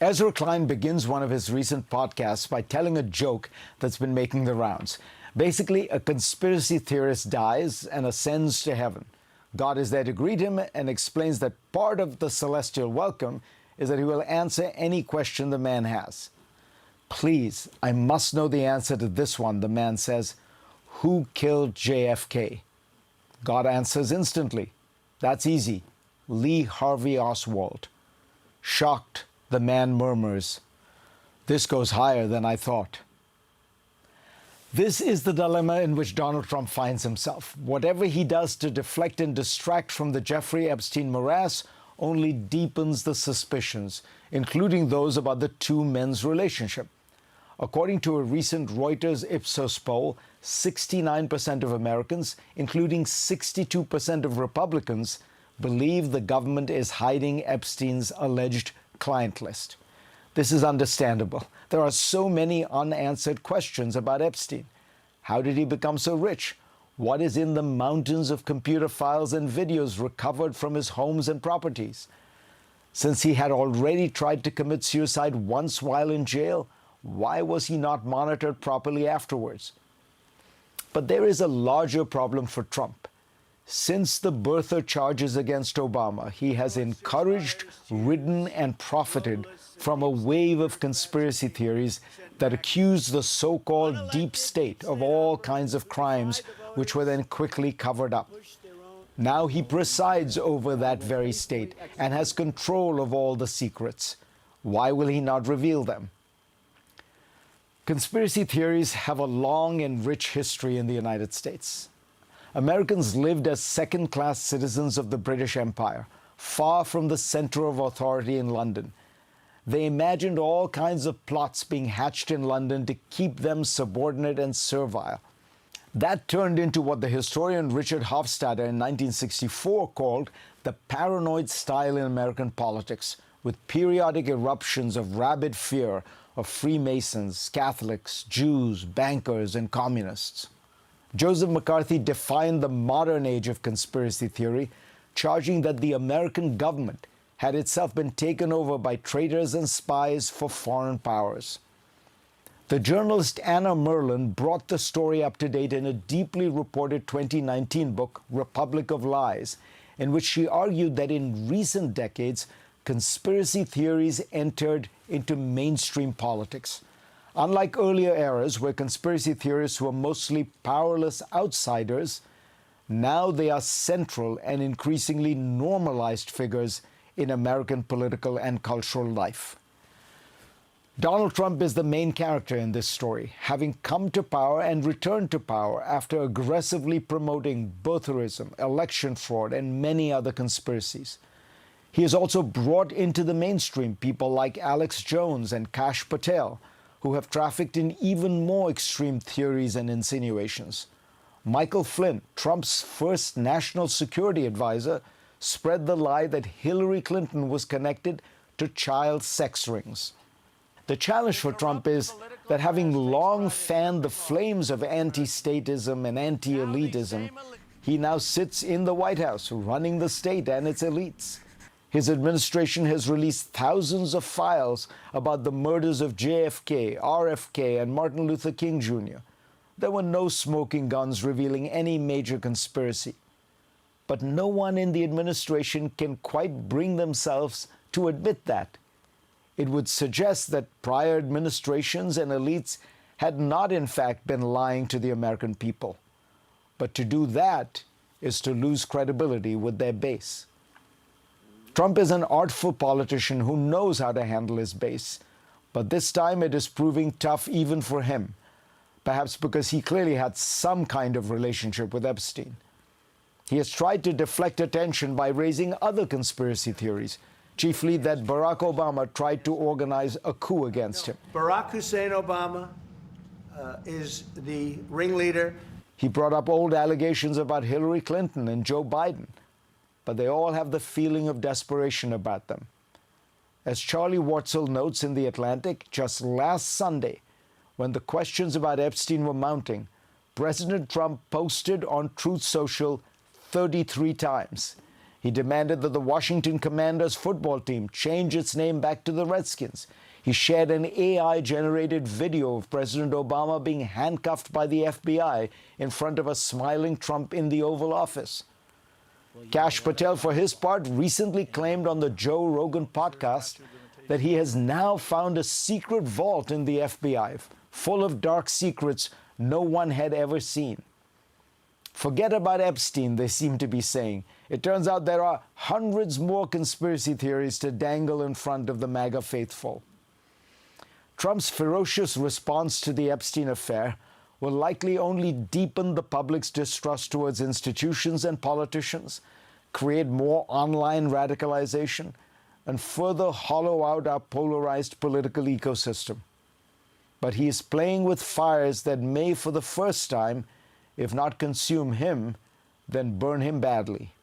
Ezra Klein begins one of his recent podcasts by telling a joke that's been making the rounds. Basically, a conspiracy theorist dies and ascends to heaven. God is there to greet him and explains that part of the celestial welcome is that he will answer any question the man has. "Please, I must know the answer to this one," the man says. "Who killed JFK?" God answers instantly. "That's easy. Lee Harvey Oswald." Shocked, the man murmurs, "This goes higher than I thought." This is the dilemma in which Donald Trump finds himself. Whatever he does to deflect and distract from the Jeffrey Epstein morass only deepens the suspicions, including those about the two men's relationship. According to a recent Reuters Ipsos poll, 69% of Americans, including 62% of Republicans, believe the government is hiding Epstein's alleged client list. This is understandable. There are so many unanswered questions about Epstein. How did he become so rich? What is in the mountains of computer files and videos recovered from his homes and properties? Since he had already tried to commit suicide once while in jail, why was he not monitored properly afterwards? But there is a larger problem for Trump. Since the birther charges against Obama, he has encouraged, ridden, and profited from a wave of conspiracy theories that accuse the so-called deep state of all kinds of crimes, which were then quickly covered up. Now he presides over that very state and has control of all the secrets. Why will he not reveal them? Conspiracy theories have a long and rich history in the United States. Americans lived as second-class citizens of the British Empire, far from the center of authority in London. They imagined all kinds of plots being hatched in London to keep them subordinate and servile. That turned into what the historian Richard Hofstadter in 1964 called the paranoid style in American politics, with periodic eruptions of rabid fear of Freemasons, Catholics, Jews, bankers, and communists. Joseph McCarthy defined the modern age of conspiracy theory, charging that the American government had itself been taken over by traitors and spies for foreign powers. The journalist Anna Merlan brought the story up to date in a deeply reported 2019 book, Republic of Lies, in which she argued that in recent decades, conspiracy theories entered into mainstream politics. Unlike earlier eras where conspiracy theorists were mostly powerless outsiders, now they are central and increasingly normalized figures in American political and cultural life. Donald Trump is the main character in this story, having come to power and returned to power after aggressively promoting birtherism, election fraud, and many other conspiracies. He has also brought into the mainstream people like Alex Jones and Kash Patel, who have trafficked in even more extreme theories and insinuations. Michael Flynn, Trump's first national security advisor, spread the lie that Hillary Clinton was connected to child sex rings. The challenge for Trump is that having long fanned the flames of anti-statism and anti-elitism, he now sits in the White House running the state and its elites. His administration has released thousands of files about the murders of JFK, RFK, and Martin Luther King Jr. There were no smoking guns revealing any major conspiracy. But no one in the administration can quite bring themselves to admit that. It would suggest that prior administrations and elites had not in fact been lying to the American people. But to do that is to lose credibility with their base. Trump is an artful politician who knows how to handle his base, but this time it is proving tough even for him, perhaps because he clearly had some kind of relationship with Epstein. He has tried to deflect attention by raising other conspiracy theories, chiefly that Barack Obama tried to organize a coup against him. Barack Hussein Obama is the ringleader. He brought up old allegations about Hillary Clinton and Joe Biden, but they all have the feeling of desperation about them. As Charlie Wartzel notes in The Atlantic, just last Sunday, when the questions about Epstein were mounting, President Trump posted on Truth Social 33 times, He demanded that the Washington Commanders football team change its name back to the Redskins. He shared an AI-generated video of President Obama being handcuffed by the FBI in front of a smiling Trump in the Oval Office. Kash Patel, for his part, recently claimed on the Joe Rogan podcast that he has now found a secret vault in the FBI full of dark secrets no one had ever seen. Forget about Epstein, they seem to be saying. It turns out there are hundreds more conspiracy theories to dangle in front of the MAGA faithful. Trump's ferocious response to the Epstein affair will likely only deepen the public's distrust towards institutions and politicians, create more online radicalization, and further hollow out our polarized political ecosystem. But he is playing with fires that may, for the first time, if not consume him, then burn him badly.